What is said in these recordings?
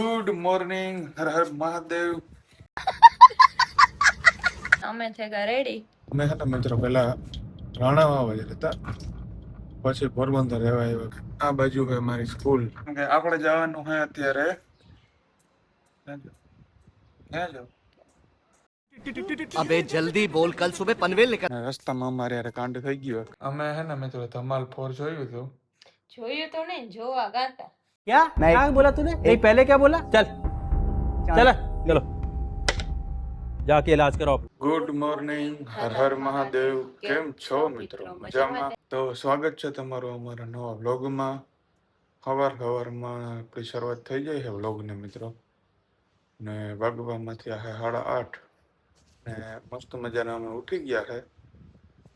Good morning, Har Har Mahadev. અમે છે ready. મેં હતા મિત્રો પેલા રાણાવા વજેલ હતા, પછી પોરબંદર રહેવા આવ્યા. આ બાજુ છે મારી સ્કૂલ. કે આપણે જવાનું છે અત્યારે ક્યાં જાવ? अबे जल्दी बोल कल सुबह पनवेल निकल। રસ્તામાં અમારે યાર કાંડ થઈ ગયો. અમે હે ને મિત્રો ધમાલ 4 જોયું હતું. જોયું તો નહીં, જોવા ગાતા. क्या क्या बोला तूने? नहीं पहले क्या बोला? चल चल चलो जाके इलाज कराओ। Good morning, Har Har Mahadev. કેમ છો મિત્રો? મજામાં? તો સ્વાગત છે તમારું અમારા નવા વ્લોગમાં. સવારમાં આપણી શરૂઆત થઈ જાય છે વ્લોગને મિત્રો, ને વાગવામાંથી આ 8:30 ને મસ્ત મજાના અમે ઉઠી ગયા છે.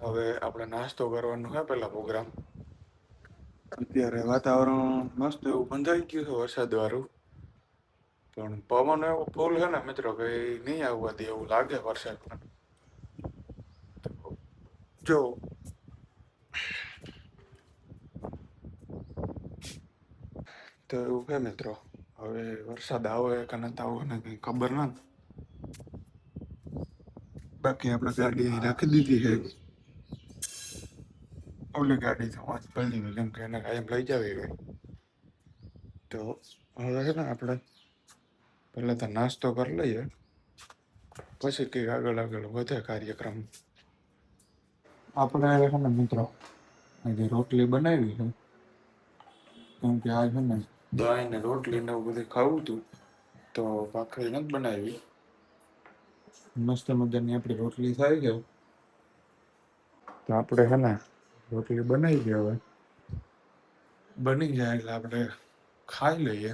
હવે આપણે નાસ્તો કરવાનો છે પહેલા પ્રોગ્રામ. અત્યારે વાતાવરણ મસ્ત એવું બંધાઈ ગયું છે વરસાદ વાળું, પણ પવન એવો ફૂલ છે ને મિત્રો કે નહીં આવવા દે એવું લાગે વરસાદ. પણ જો તો એવું છે મિત્રો, હવે વરસાદ આવે કે નથી આવે ને કંઈ ખબર નથી. બાકી આપણે ગાડી રાખી દીધી છે. ઓલી ગાડી તો વાંચ પડી ગઈ, કેમ કે એને કાયમ લઈ જાવી હોય. તો હવે છે ને આપણે પહેલાં તો નાસ્તો કરી લઈએ, પછી કંઈક આગળ વધે કાર્યક્રમ. આપણે છે ને મિત્રો આજે રોટલી બનાવી છે, કેમ કે આ છે ને દહીં ને રોટલી ને એવું બધું ખાવું હતું, તો ભાખરી નથી બનાવી. મસ્ત મજાની આપણી રોટલી થાય છે, તો આપણે છે ને રોટલી બનાવી દઈએ. હવે બની જાય એટલે આપણે ખાઈ લઈએ.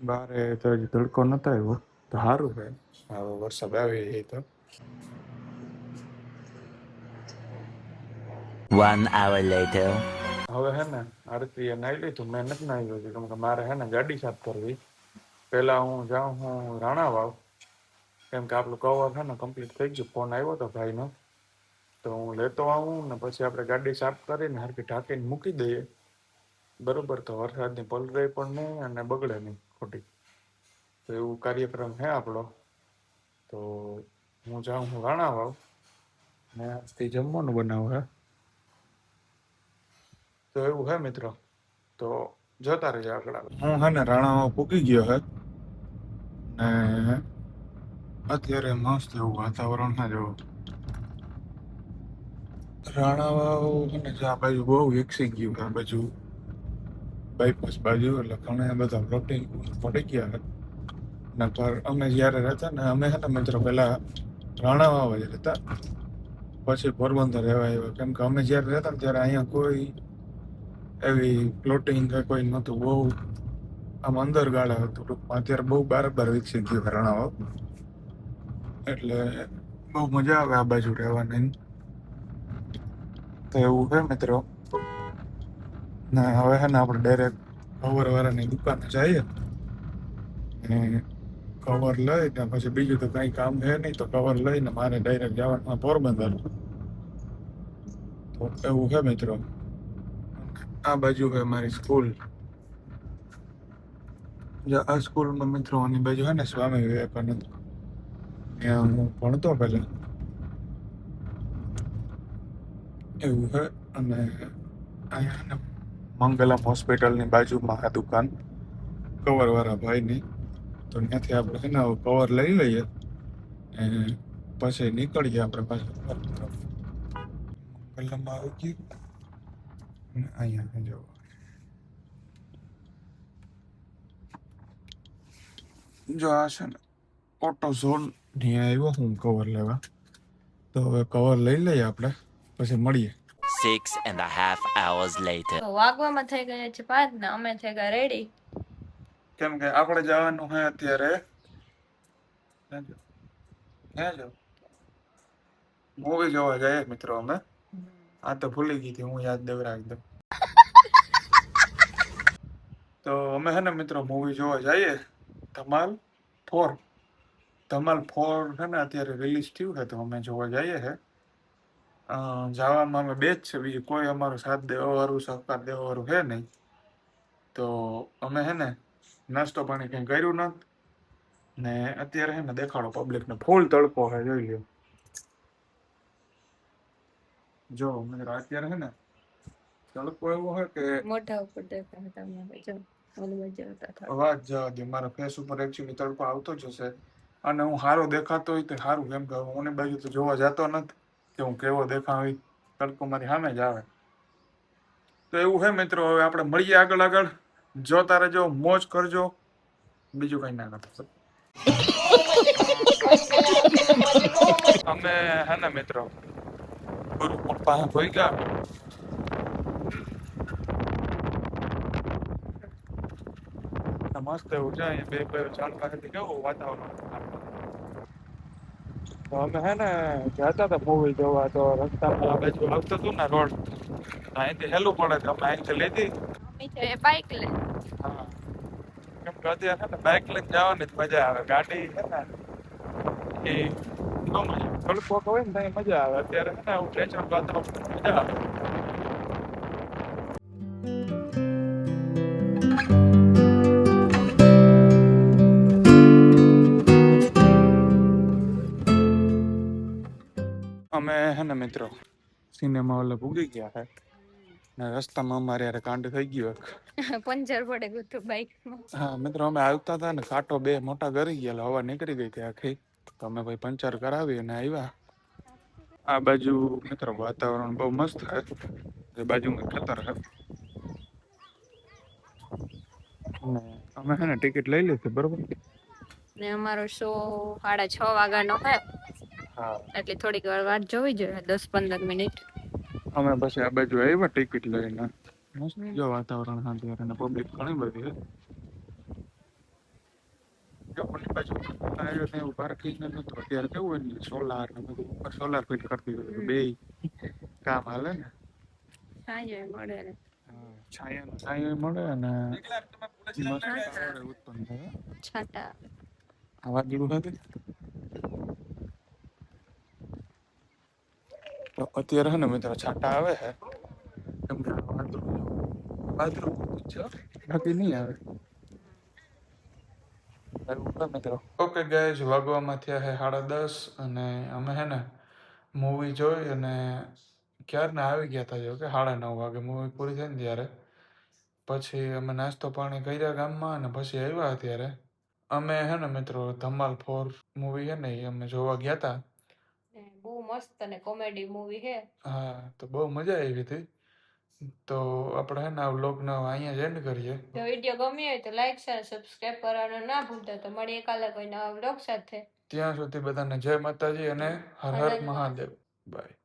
બારે તો હજી તડકો નતો આવ્યો, તો સારું છે. હવે વરસાદ આવી જાય તો 1 hour later. હવે હે ને આરતીએ નાહી લીધું, મેં નથી નાહ્યું હજી, કેમ કે મારે હે ને ગાડી સાફ કરવી. પહેલા હું જાઉં હું રાણા વાવ, કેમ કે આપણું કવર છે ને કમ્પ્લીટ થઈ ગયું. ફોન આવ્યો હતો ભાઈનો, તો હું લેતો આવું ને પછી આપણે ગાડી સાફ કરીને હરખી ઢાંકીને મૂકી દઈએ. બરોબર, તો વરસાદની પલરાય પણ નહીં અને બગડે નહીં ખોટી. તો એવું કાર્યક્રમ છે આપણો. તો હું જાઉં હું રાણા વાવ ને આજથી જમવાનું બનાવું હે. તો એવું હે મિત્રો, તો જોતા રહેજો આગળ. હું હે ને રાણાવાવ પૂકી ગયો હે ને અત્યારે મસ્ત એવું વાતાવરણ છે. જો રાણાવાવ છે ને આ બાજુ બહુ વિકસી ગયું છે, આ બાજુ બાયપાસ બાજુ, એટલે ઘણા બધા પ્લોટિંગ પડી ગયા છે. ને પર અમે જ્યારે રહેતા ને, અમે છે ને મિત્રો પહેલા રાણાવાવ જ રહેતા, પછી પોરબંદર રહેવા આવ્યા. કેમ કે અમે જ્યારે રહેતા ને ત્યારે અહીંયા કોઈ એવી પ્લોટિંગ કે કોઈ નહોતું, બહુ આમ અંદર ગાળા હતું ટૂંકમાં. અત્યારે બહુ બાર વિકસી ગયું રાણાવાવ, એટલે બહુ મજા આવે આ બાજુ રહેવાની. તો એવું છે મિત્રો. ને હવે છે ને આપણે ડાયરેક્ટ કવર વાળાની દુકાને જઈએ ને કવર લઈને પછી બીજું તો કંઈ કામ છે નહીં, તો કવર લઈને મારે ડાયરેક્ટ જવાનું પોરબંદર. તો એવું છે મિત્રો. આ બાજુ છે મારી સ્કૂલ. આ સ્કૂલમાં મિત્રો આની બાજુ છે ને સ્વામી વિવેકાનંદ, ત્યાં હું ભણતો પહેલા. એવું છે. અને અહીંયા મંગલમ હોસ્પિટલની બાજુમાં આ દુકાન કવર વાળા ભાઈની. તો ત્યાંથી આપણે છે ને કવર લઈ લઈએ અને પછી નીકળીએ આપણે પાછું મંગલમમાં આવી ગયું. અને અહીંયા જો આ છે ને ઓટો ઝોન, ત્યાં આવ્યો હું કવર લેવા. તો હવે કવર લઈ લઈએ આપણે, પછી મળીએ. 6.5 hours later. તો વાગવામાં થઈ ગયા છે 5 ને અમે છે રેડી. કેમ કે આપણે જવાનું છે અત્યારે ક્યાં જાવ? મૂવી જોવા જઈએ મિત્રો અમે. આ તો ભૂલી ગઈ હતી, હું યાદ દેવરાવી દઉં. તો અમે છે ને મિત્રો મૂવી જોવા જઈએ ધમાલ 4. ધમાલ 4 છે ને અત્યારે રિલીઝ થયું છે, તો અમે જોવા જઈએ છે. જવામાં અમે બે જ છે, બીજું કોઈ અમારો સાથ દેવા વાળું સહકાર દેવા વાળું છે નહીં. તો અમે હે ને નાસ્તો પાણી કંઈ કર્યું નથી ને અત્યારે હે ને દેખાડો પબ્લિકને ફૂલ તડકો હે જોઈ લ્યો. જો મિત્રો અત્યારે હે ને તડકો એવો હોય કે મોઢા ઉપર દેખાય તમને જો ઓલું બજાવતા થાય. અવાજ જવા દે. મારા ફેસ ઉપર એકચ્યુઅલી તડકો આવતો જ હશે અને હું સારો દેખાતો હોય તો સારું, કેમ કે હું બાજુ તો જોવા જતો નથી કે હું કેવો દેખાવ. તડકો મારી સામે જ આવે. તો એવું હે મિત્રો, હવે આપણે મળીએ આગળ. જોતા રહેજો, મોજ કરજો, બીજું કઈ ના કરતો. અમે હે ને મિત્રો ગુરુકુળ પાસે ભોઈ ગયા. મસ્ત એવું છે અહીંયા બે ચાર પાસેથી કેવું વાતાવરણ. તો અમે હે ને જતા હતા મૂવી જોવા, તો રસ્તામાં આ બાજુ આવતો હતું ને રોડ, અહીંથી હેલું પડે તો અમે અહીંથી લીધી. મમ્મી છે બાઈક લે. હા, કેમ કે અત્યારે છે ને બાઇક લઈને જવાની જ મજા આવે. ગાડી છે ને એ નો મજા. તડકો હોય ને ત્યાં મજા આવે. અત્યારે છે ને આવું નેચરલ વાતાવરણ મજા આવે. અમે હે ને મિત્રો સિનેમા હોલે પૂગી ગયા છે ને રસ્તામાં અમારે યાર કાંડ થઈ ગયો એક. પંચર પડે ગયું હતું બાઈકમાં. હા મિત્રો, અમે આવતા હતા ને કાંટો બે મોટા ગરી ગયા, હવા નીકળી ગઈ હતી આખી. તો અમે ભાઈ પંચર કરાવી અને આવ્યા. આ બાજુ મિત્રો વાતાવરણ બહુ મસ્ત છે. એ બાજુમાં ખેતર છે ને અમે હે ને ટિકિટ લઈ લીધી બરોબર. ને અમારો શો 6:30 વાગ્યાનો છે, હા, એટલે થોડીક વાર વાટ જોવી જોઈએ, 10-15 મિનિટ. અમે પછી આ બાજુ આવ્યા ટિકિટ લઈને. મસ્ત જો વાતાવરણ શાંતિ અને પબ્લિક ઘણી બધી છે. જો ઓલી બાજુ આવ્યો ને એવું પાર્કિંગ નતું. અત્યારે કેવું હોય ને સોલાર ને બધું ઉપર સોલાર ફિટ કરતી હોય, બે કામ હાલે ને. સાંજે મળે ને છાયા મળે અને મસ્ત વાતાવરણ ઉત્પન્ન થાય. છાટા. આ વાદળું હતી તો અત્યારે હે ને મિત્રો છાંટા આવે છે, કેમ કે વાદળું છે, બાકી નહીં આવે. ઓકે ગાઈઝ, વાગવામાં થયા છે 10:30 અને અમે હે ને મૂવી જોઈ અને ક્યારના આવી ગયા હતા. જો કે 9:30 વાગે મૂવી પૂરી થઈ ને ત્યારે પછી અમે નાસ્તો પાણી કર્યા ગામમાં અને પછી આવ્યા. અત્યારે અમે હે ને મિત્રો ધમાલ 4 મૂવી હે ને એ અમે જોવા ગયા હતા. બહુ મસ્ત અને કોમેડી મૂવી છે. હા, તો બહુ મજા આવી હતી. તો આપણે હે ને આ વ્લોગને અહીંયા જ એન્ડ કરીએ. જો વિડીયો ગમ્યો હોય તો લાઈક શેર સબસ્ક્રાઇબ કરવાનું ના ભૂલતા. તો મળીએ કાલે કોઈ નવા વ્લોગ સાથે. ત્યાં સુધી બધાને જય માતાજી અને હર હર મહાદેવ. બાય.